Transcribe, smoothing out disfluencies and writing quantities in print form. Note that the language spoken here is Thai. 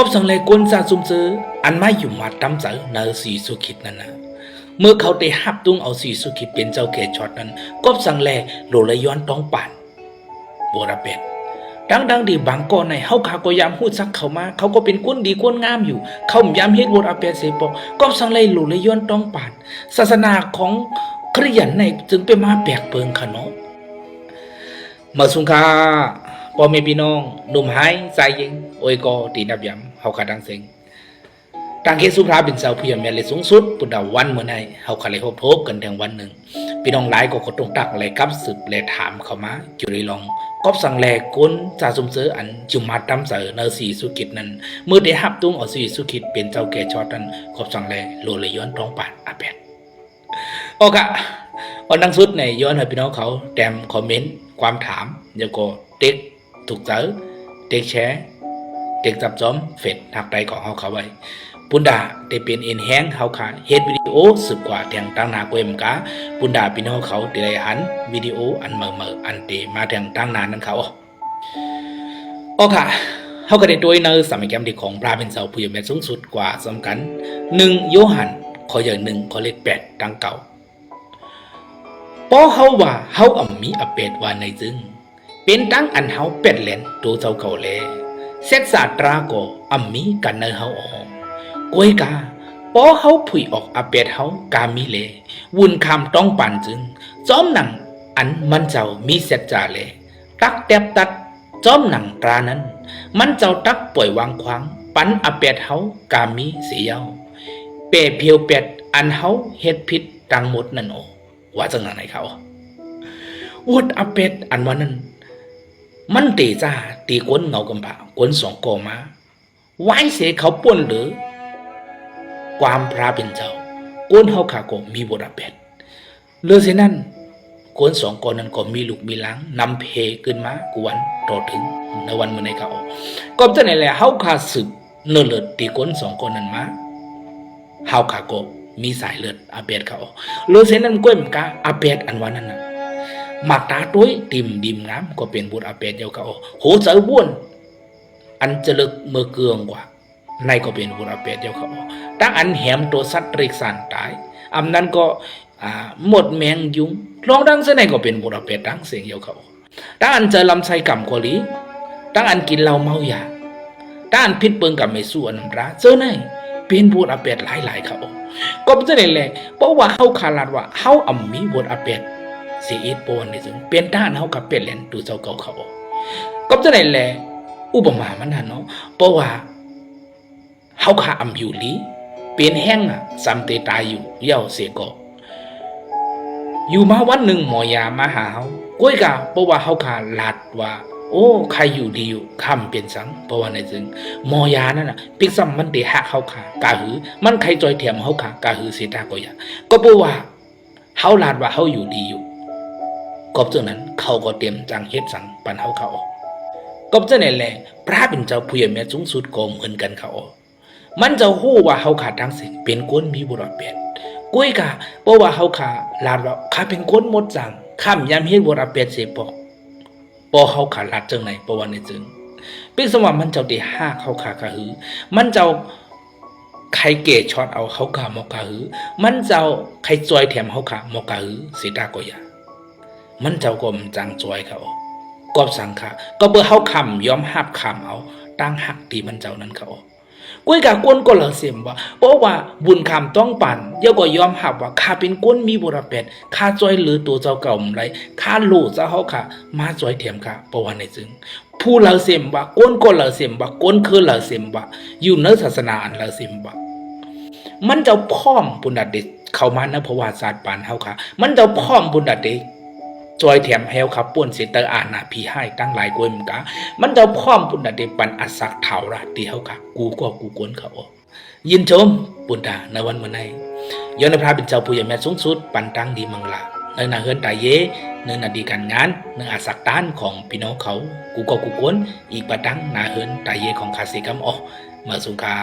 ก็สังเลกุนซาซุมซื้ออันไม่อยู่มาตั้มเจอเนอสีสุขิดนั่นนะเมื่อเขาได้หับตุ้งเอาสีสุขิดเป็นเจ้าแก่ช็อตนั้นก็สังเลโหลเลยย้อนต้องป่านบัวระเป็ดดังดีบางก่อนในเขาขาก็ยามพูดซักเขามาเขาก็เป็นก้นดีก้นงามอยู่เขายามเฮ็ดบัวระเป็ดเสปอก็สังเลโหลเลยย้อนต้องป่านศาสนาของคริยันในจึงเป็นมาแปลกเปิงขนมมาสุงคาพ่อแม่พี่น้องหนุ่มหายใจยิงโอ้ยก็ตีนับยำเขาขาดังเสียงต่างเคสุภาเป็นสาวผู้ใหญ่แม่เลยสูงสุดปุ่นดาววันเมื่อไหร่เขาขาเลยพบกันแทงวันหนึ่งพี่น้องหลายก็ตรงตักเลยกับสืบเลยถามเขามาจุริลองก็สั่งแลก้นจ่าสมเสืออันจุมาตำเสือเนอสีสุกิจนั้นเมื่อได้หับตุ้งเอาสีสุกิจเป็นเจ้าแก่ชอดนั้นก็สั่งแลโลเลยย้อนร้องปานอาเป็ดโอเควันดังสุดในย้อนให้พี่น้องเขาแต้มคอมเมนต์ความถามเดี๋ยวก็เด็กถูกเจอเด็กแชร์เด็กจับจอมเฟดหักใจของเขาไว้ปุนดาได้เป็นเอ็นแห้งเขาขาเฮ็ดวิดีโอสืบกว่าแทงตั้งนาเกวมกาปุนดาพี่น้องเขาได้หันวิดีโออันเมื่ออันเตมาแทงตั้งนานนั้นเขาโอเคเขาก็ได้โดยในสมัยแกมที่ของพระเป็นเสาผู้ใหญ่สูงสุดกว่าสำคัญ1โยหันข้ออย่าง1ข้อเลข8ดังเก่าพอเขาว่าเขามีอเป็ดว่าในจึงเป็นตั้งอันเขาเป็ดแหลนตัวเจ้าเขาแลเซตศาสตราก็มีกันในเขาออกกวยกาพอเขาผุยออกอเป็ดเขากามีเลวุนคำต้องปั่นจึงจอมหนังอันมันเจ้ามีเซตจ่าเลตักแตบตัดจอมหนังตรานั้นมันเจ้าตักป่วยวางควางปันอเป็ดเขากามีเสียวเปรเพียวเป็ดอันเขาเฮ็ดผิดตังหมดนั่นโอว่าจังไหนเขาวดอเป็ดอันวันนั้นมันตีจ้าตีก้นเงากำผาก้น2 กอมาไว้เสียเขาป่วนหรือความพระเป็นเจ้าก้นเขาขาก็มีบทอเป็ดเลือเสียนั้นก้น2 กอนั้นก็มีลูกมีหลังนำเพขึ้นมากวนต่อถึงในวันเมื่อในเขาก็จะไหนแหละเขาขาสึกเนื้อเลือดตีก้น2 กอนั้นมาเขาขาก็มีสายเลือดอเป็ดเขาเลือเสียนั้นก้นกาอเป็ดอันวันนั้นนะมาตาด้วยติมดิมน้ำก็เป็นบุตรอาเป็ดเดียวเขาโหเสือบ้วนอันจะเลิกเมื่อเกืองกว่าในก็เป็นบุตรอาเป็ดเดียวเขาตั้งอันแหมตัวสัตว์เริกสันตายอันนั้นก็หมดแมงยุงลองดังเสนก็เป็นบุตรอาเป็ดดังเสียงเดียวเขาตั้งอันเจอลำไส้กำกอลีตั้งอันกินเหล้าเมายาตั้งอันพิษเปิงกับไม่สู้อันนั้นเจอไหนเป็นบุตรอาเป็ดหลายเขาก็จะได้แหละเพราะว่าเขาขาดว่าเขามีบุตรอาเป็ดสีอิดโปนนี่ซึ่งเป็นด้านเขากับเป็ดแหลนดูเจ้าเก่าเขาก็จะได้แหละอุปมามันนั่นเนาะเพราะว่าเขาขาอยู่ลีเป็นแห้งซ้ำเตตายอยู่เย่าเสียก็อยู่มาวันหนึ่งหมอยามาหาเขาก้อยกาเพราะว่าเขาขาหลัดว่าโอ้ใครอยู่ดีอยู่คำเป็นสังเพราะว่าในซึ่งหมอยานั่นน่ะพิกซ้ำมันเตะหักเขาขากาหือมันใครจอยเถียมเขาขากาหือเสียตาก็อย่าก็เพราะว่าเขาหลัดว่าเขาอยู่ดีอยู่กบเจ้านั้นเขาก็เตรียมจังเฮ็ดสังปันเขากบเจ้าไหนแหละพระเป็นเจ้าผู้ใหญ่แม่สูงสุดก็เหมือนกันเขามันจะฮู้ว่าเขาขาดทางสิ่งเป็นคนมีบุรุษเป็ดกุ้ยกะเพราะว่าเขาขาลาดว่าข้าเป็นคนหมดจังข้ามยามเฮ็ดบุรุษเป็ดเสียปอกพอเขาขาลาดจังไหนเพราะว่าในจึงเป็นสว่ามันเจ้าได้ห้าเขาขากะหือมันเจ้าใครเกะช็อตเอาเขาขามอกะหือมันเจ้าใครจอยแถมเขาขามอกะหือสีตาก็อย่ามันเจ้ากลมจังจอยเขากอบสังขาก็เพื่อเขาคำยอมหับคำเอาตั้งหักตีมันเจ้านั้นเขากุ้ยกะก้นก็เหล่าเสียมว่าเพราะว่าบุญคำต้องปั่นเยอะก็ยอมหับว่าข้าเป็นก้นมีบุรเป็ดข้าจอยหรือตัวเจ้าเก่าไรข้าลู่เจ้าเขาค่ะมาจอยเถียมค่ะประวันในจึงผู้เหล่าเสียมว่าก้นก็เหล่าเสียมว่าก้นคือเหล่าเสียมว่าอยู่เนื้อศาสนาอันเหล่าเสียมว่ามันจะพ่อมบุญดัดเด็กเข้ามาในประวัติศาสตร์ปั่นเขาค่ะมันจะพ่อมบุญดัดเด็กจอยแถมเฮลขับป่วนเสตอาณาพีให้ตั้งหลายกวยมึงกะมันจะพร้อมปุณดาเดปันอัศกเถาราตีเฮาค่ะกูก็กูกวนเขายินชมปุณดาในวันเมื่อไหร่ย้อนพระเป็นเจ้าผู้ใหญ่แม่สูงสุดปันตั้งดีมังลาในนาเฮินตายเยในนาดีการงานในอัศกต้านของพี่น้องเขากูก็กูกวนอีกปะตั้งนาเฮินตายเยของคาสิกัมมาสุงคา